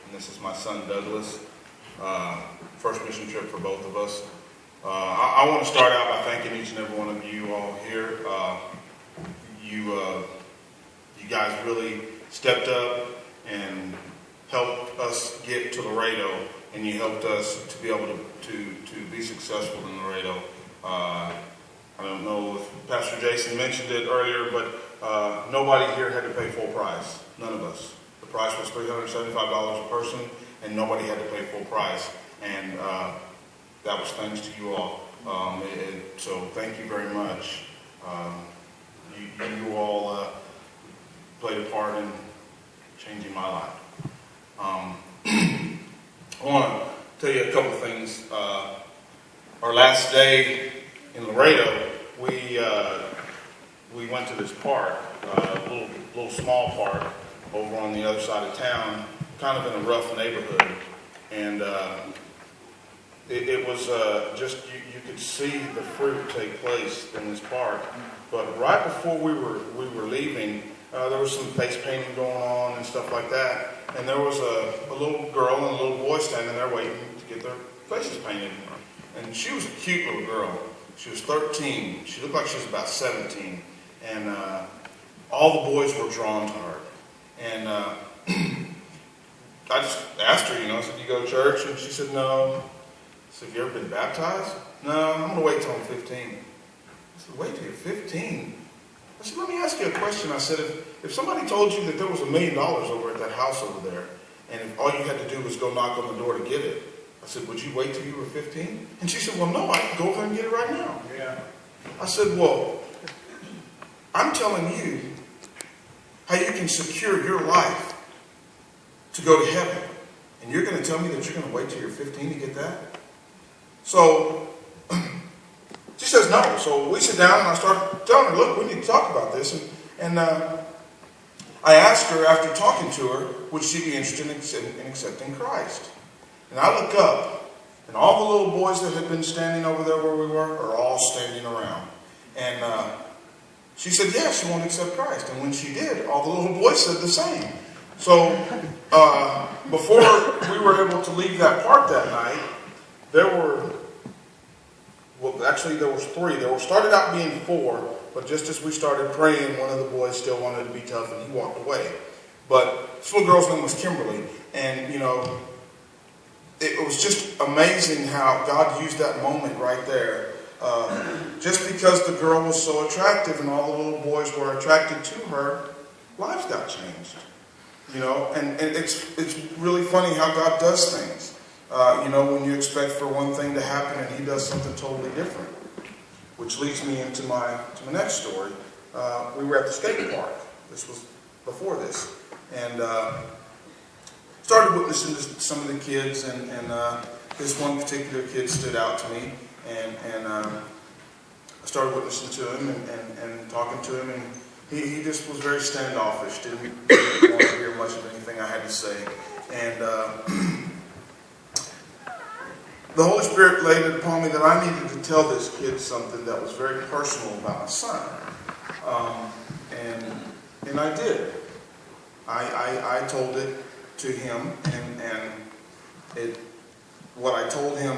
and this is my son Douglas. First mission trip for both of us. I want to start out by thanking each and every one of you all here. You guys really stepped up and helped us get to Laredo, and you helped us to be able to be successful in Laredo. I don't know if Pastor Jason mentioned it earlier, but nobody here had to pay full price. None of us. The price was $375 a person, and nobody had to pay full price. And that was thanks to you all. So thank you very much. You all played a part in changing my life. I want to tell you a couple of things. Our last day in Laredo, we went to this park, a little small park over on the other side of town, kind of in a rough neighborhood, and it was just you could see the fruit take place in this park. But right before we were leaving, there was some face painting going on and stuff like that, and there was a little girl and a little boy standing there waiting to get their faces painted. And she was a cute little girl. She was 13. She looked like she was about 17. And all the boys were drawn to her. And I just asked her, I said, "Do you go to church?" And she said, "No." I said, "Have you ever been baptized?" "No, I'm going to wait till I'm 15. I said, "Wait till you're 15? I said, "Let me ask you a question." I said, if somebody told you that there was $1 million over at that house over there, and if all you had to do was go knock on the door to get it, I said, would you wait till you were 15? And she said, "Well, no, I can go over and get it right now." Yeah. I said, "Well, I'm telling you how you can secure your life to go to heaven. And you're going to tell me that you're going to wait till you're 15 to get that?" So she says no. So we sit down and I start telling her, "Look, we need to talk about this." And I asked her, after talking to her, would she be interested in accepting Christ? And I look up, and all the little boys that had been standing over there where we were are all standing around. And she said, "Yeah, she wanted to accept Christ." And when she did, all the little boys said the same. So before we were able to leave that park that night, there was 3. There started out being 4, but just as we started praying, one of the boys still wanted to be tough, and he walked away. But this little girl's name was Kimberly, and it was just amazing how God used that moment right there. Just because the girl was so attractive and all the little boys were attracted to her, lives got changed. And it's really funny how God does things. When you expect for one thing to happen and He does something totally different. Which leads me into my next story. We were at the skate park. This was before this. And started witnessing to some of the kids, and this one particular kid stood out to me, and I started witnessing to him and talking to him, and he just was very standoffish, didn't want to hear much of anything I had to say. And the Holy Spirit laid it upon me that I needed to tell this kid something that was very personal about my son. And I did. I told it to him, and what I told him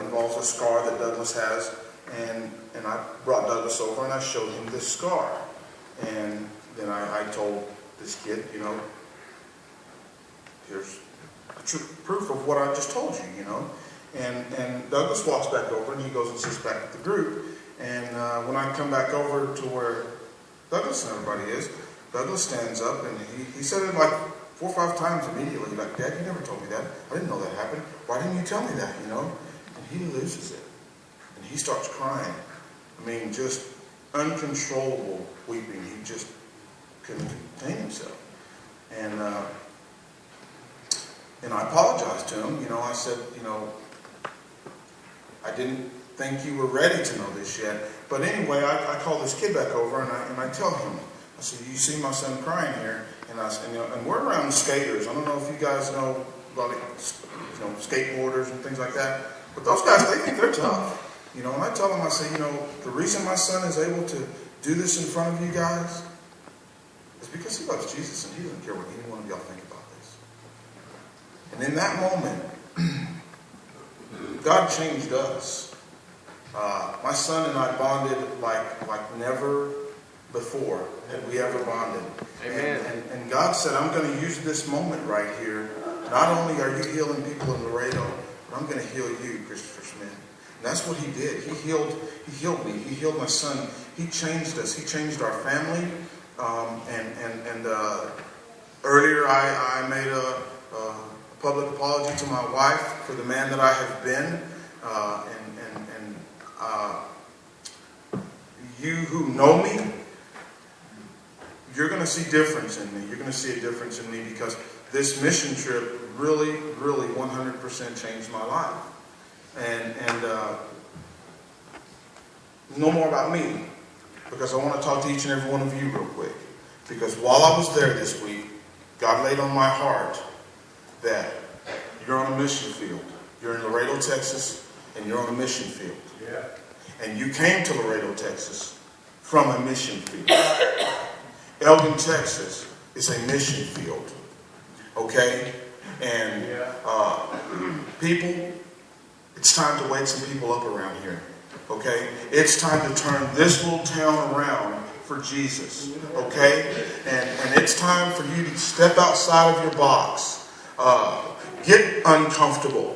involves a scar that Douglas has, and I brought Douglas over and I showed him this scar, and then I told this kid, here's proof of what I just told you, and Douglas walks back over and he goes and sits back with the group, and when I come back over to where Douglas and everybody is, Douglas stands up and he said it like 4 or 5 times immediately, like, "Dad, you never told me that. I didn't know that happened. Why didn't you tell me that?" And he loses it. And he starts crying. I mean, just uncontrollable weeping. He just couldn't contain himself. And I apologized to him. I said, I didn't think you were ready to know this yet. But anyway, I call this kid back over and I tell him, I said, "You see my son crying here?" And we're around skaters. I don't know if you guys know about skateboarders and things like that. But those guys, they think they're tough. And I tell them, I say, the reason my son is able to do this in front of you guys is because he loves Jesus and he doesn't care what any one of y'all think about this. in that moment, God changed us. My son and I bonded like never before had we ever bonded. Amen. And God said, I'm going to use this moment right here. Not only are you healing people in Laredo, but I'm going to heal you, Christopher Smith. And that's what he did. He healed me. He healed my son. He changed us. He changed our family. Earlier I made a public apology to my wife for the man that I have been. You who know me, you're going to see difference in me. You're going to see a difference in me because this mission trip really, really 100% changed my life. And no more about me, because I want to talk to each and every one of you real quick. Because while I was there this week, God laid on my heart that you're on a mission field. You're in Laredo, Texas, and you're on a mission field. Yeah. And you came to Laredo, Texas from a mission field. Elgin, Texas is a mission field. Okay? And people, it's time to wake some people up around here. Okay? It's time to turn this little town around for Jesus. Okay? And it's time for you to step outside of your box. Get uncomfortable.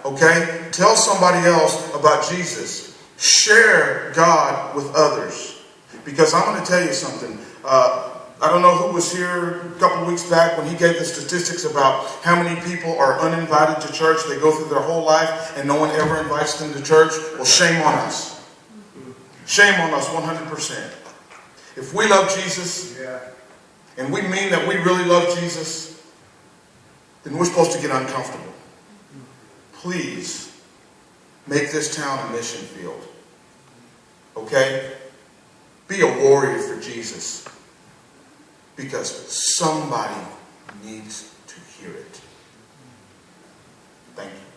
Okay? Tell somebody else about Jesus. Share God with others. Because I'm going to tell you something. I don't know who was here a couple of weeks back when he gave the statistics about how many people are uninvited to church. They go through their whole life and no one ever invites them to church. Well, shame on us. Shame on us 100%. If we love Jesus, and we mean that we really love Jesus, then we're supposed to get uncomfortable. Please make this town a mission field. Okay? Be a warrior for Jesus. Because somebody needs to hear it. Thank you.